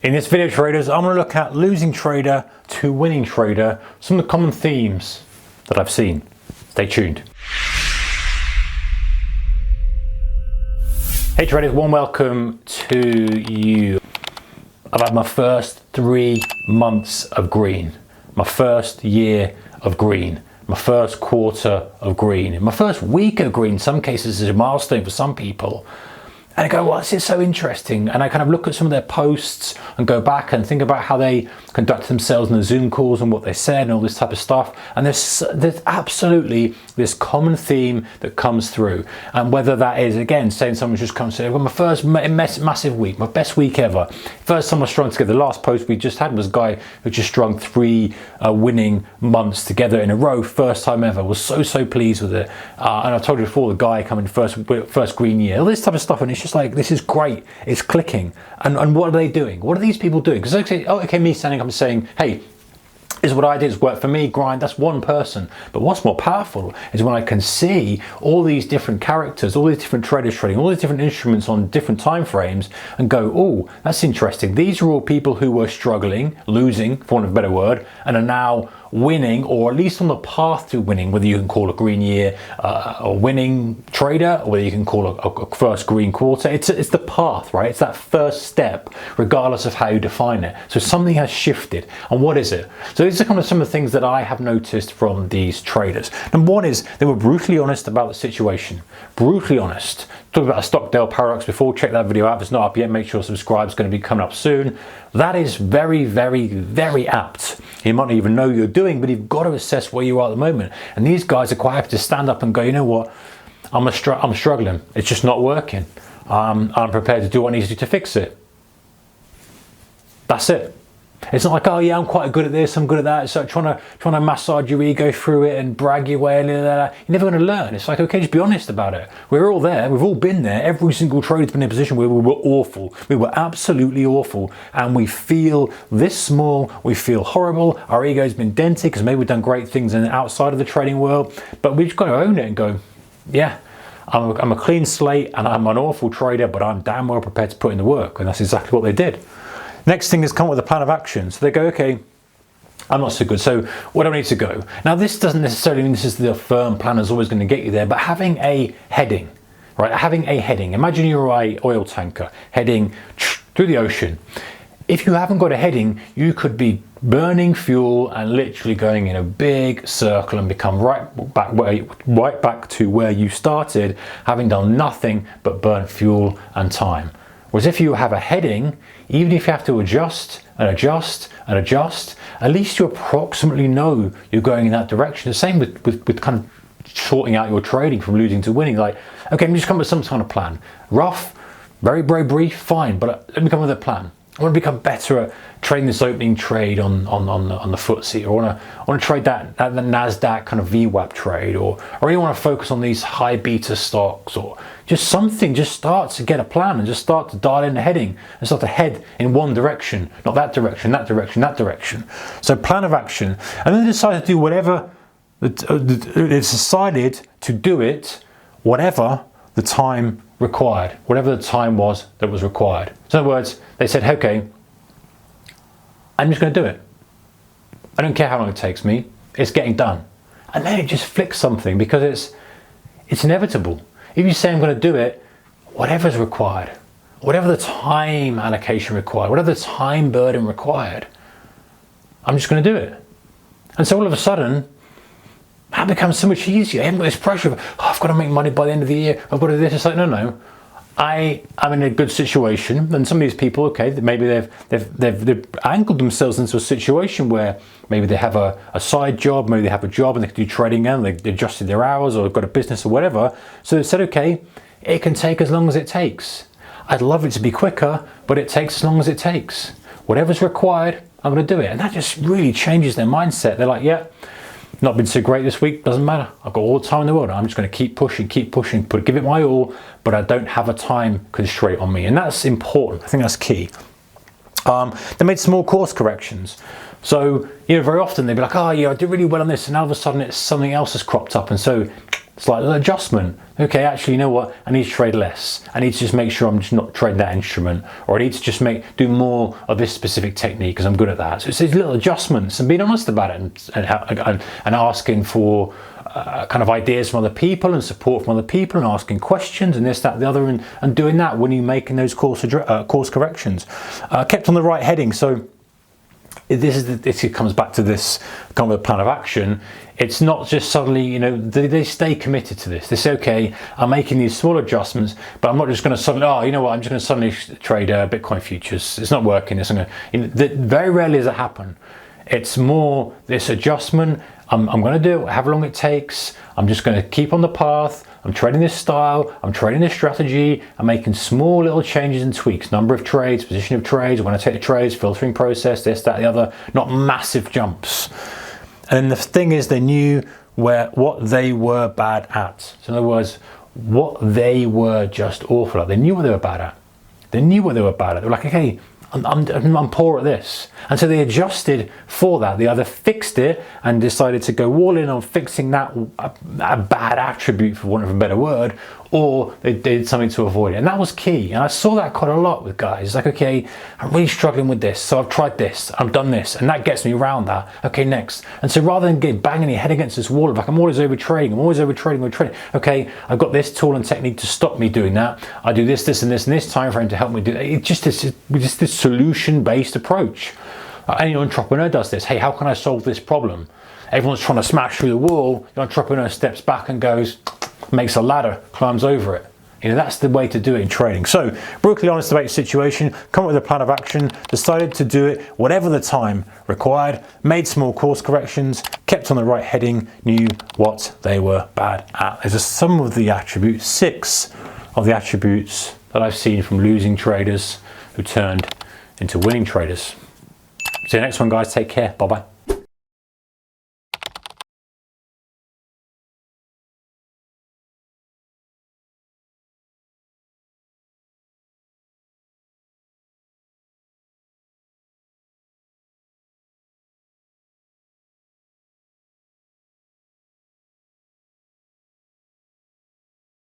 In this video, traders, I'm going to look at losing trader to winning trader, some of the common themes that I've seen. Stay tuned. Hey traders, warm welcome to you. I've had my first 3 months of green, my first year of green, my first quarter of green, my first week of green. In some cases is a milestone for some people. And I go, well, this is so interesting. And I kind of look at some of their posts and go back and think about how they conducted themselves in the Zoom calls and what they said and all this type of stuff. And there's absolutely this common theme that comes through. And whether that is, again, saying someone's just come and say, I've got my first massive week, my best week ever. First time I strung together. The last post we just had was a guy who just strung 3 winning months together in a row. First time ever. Was so pleased with it. And I told you before, the guy coming first green year. All this type of stuff. And it's just like, this is great, it's clicking. And what are they doing? What are these people doing? Because okay, me standing up and saying, hey, this is what I did, it's worked for me, grind, that's one person. But what's more powerful is when I can see all these different characters, all these different traders trading, all these different instruments on different time frames and go, oh, that's interesting. These are all people who were struggling, losing, for want of a better word, and are now winning, or at least on the path to winning, whether you can call a green year a winning trader, or whether you can call a first green quarter. It's the path, right? It's that first step, regardless of how you define it. So something has shifted. And what is it? So these are kind of some of the things that I have noticed from these traders. Number one is they were brutally honest about the situation. Brutally honest. Talked about a Stockdale paradox before. Check that video out. If it's not up yet, make sure subscribe. It's going to be coming up soon. That is very, very, very apt. You might not even know you're doing, but you've got to assess where you are at the moment. And these guys are quite happy to stand up and go, you know what? I'm struggling. It's just not working. I'm prepared to do what I need to do to fix it. That's it. It's not like, oh yeah, I'm quite good at this, I'm good at that. It's like trying to massage your ego through it and brag your way. You're never going to learn. It's like, okay, just be honest about it. We're all there. We've all been there. Every single trader's been in a position where we were awful. We were absolutely awful. And we feel this small. We feel horrible. Our ego's been dented because maybe we've done great things outside of the trading world. But we've got to own it and go, yeah, I'm a clean slate and I'm an awful trader, but I'm damn well prepared to put in the work. And that's exactly what they did. Next thing is come up with a plan of action. So they go, okay, I'm not so good, so where do I need to go? Now this doesn't necessarily mean this is the firm plan that's always going to get you there, but having a heading, right? Having a heading. Imagine you're an oil tanker heading through the ocean. If you haven't got a heading, you could be burning fuel and literally going in a big circle and become right back to where you started, having done nothing but burn fuel and time. Whereas if you have a heading, even if you have to adjust and adjust and adjust, at least you approximately know you're going in that direction. The same with kind of sorting out your trading from losing to winning. Like, okay, let me just come up with some kind of plan. Rough, very brief, fine, but let me come up with a plan. I want to become better at trading this opening trade on the FTSE, or I want to trade that the NASDAQ kind of VWAP trade, or I really want to focus on these high beta stocks, or just something. Just start to get a plan and just start to dial in the heading and start to head in one direction, not that direction, that direction, that direction. So plan of action, and then decide to do whatever it's decided to do it, whatever the time required, whatever the time was that was required. So in other words, they said, okay, I'm just going to do it. I don't care how long it takes me. It's getting done. And then it just flicks something, because it's inevitable. If you say I'm going to do it, whatever's required, whatever the time allocation required, whatever the time burden required, I'm just going to do it. And so all of a sudden, that becomes so much easier. I haven't got this pressure of, oh, I've got to make money by the end of the year. I've got to do this. It's like, no. I'm in a good situation. And some of these people, okay, maybe they've angled themselves into a situation where maybe they have a side job, maybe they have a job and they can do trading and they adjusted their hours, or they've got a business or whatever. So they said, okay, it can take as long as it takes. I'd love it to be quicker, but it takes as long as it takes. Whatever's required, I'm going to do it. And that just really changes their mindset. They're like, yeah, not been so great this week, doesn't matter. I've got all the time in the world. I'm just going to keep pushing, give it my all, but I don't have a time constraint on me. And that's important. I think that's key. They made small course corrections. So, very often they'd be like, oh yeah, I did really well on this, and all of a sudden it's something else has cropped up. And so Slight little adjustment. Okay, actually, you know what? I need to trade less. I need to just make sure I'm just not trading that instrument, or I need to just do more of this specific technique because I'm good at that. So it's these little adjustments and being honest about it and asking for kind of ideas from other people and support from other people and asking questions and this, that, the other, and doing that when you're making those course corrections. Kept on the right heading. So this comes back to this kind of a plan of action. It's not just suddenly, you know, they stay committed to this. They say, okay, I'm making these small adjustments, but I'm not just going to suddenly, oh, you know what, I'm just going to suddenly trade Bitcoin futures. It's not working. It's going to, very rarely does it happen. It's more this adjustment. I'm going to do it, however long it takes. I'm just going to keep on the path. I'm trading this style. I'm trading this strategy. I'm making small little changes and tweaks. Number of trades, position of trades, when I take the trades, filtering process, this, that, the other. Not massive jumps. And the thing is, they knew what they were bad at. So in other words, what they were just awful at. They knew what they were bad at. They knew what they were bad at. They were like, okay, I'm poor at this. And so they adjusted for that. They either fixed it and decided to go all in on fixing that a bad attribute, for want of a better word, or they did something to avoid it. And that was key. And I saw that quite a lot with guys. It's like, okay, I'm really struggling with this. So I've tried this, I've done this, and that gets me around that. Okay, next. And so rather than banging your head against this wall of like, I'm always overtrading, okay, I've got this tool and technique to stop me doing that. I do this, this, and this, and this time frame to help me do that. It's just this solution-based approach. Any entrepreneur does this. Hey, how can I solve this problem? Everyone's trying to smash through the wall. The entrepreneur steps back and goes, makes a ladder, climbs over it. You know, that's the way to do it in trading. So, brutally honest about your situation, come up with a plan of action, decided to do it whatever the time required, made small course corrections, kept on the right heading, knew what they were bad at. There's some of the attributes, 6 of the attributes that I've seen from losing traders who turned into winning traders. See you next one, guys. Take care. Bye-bye.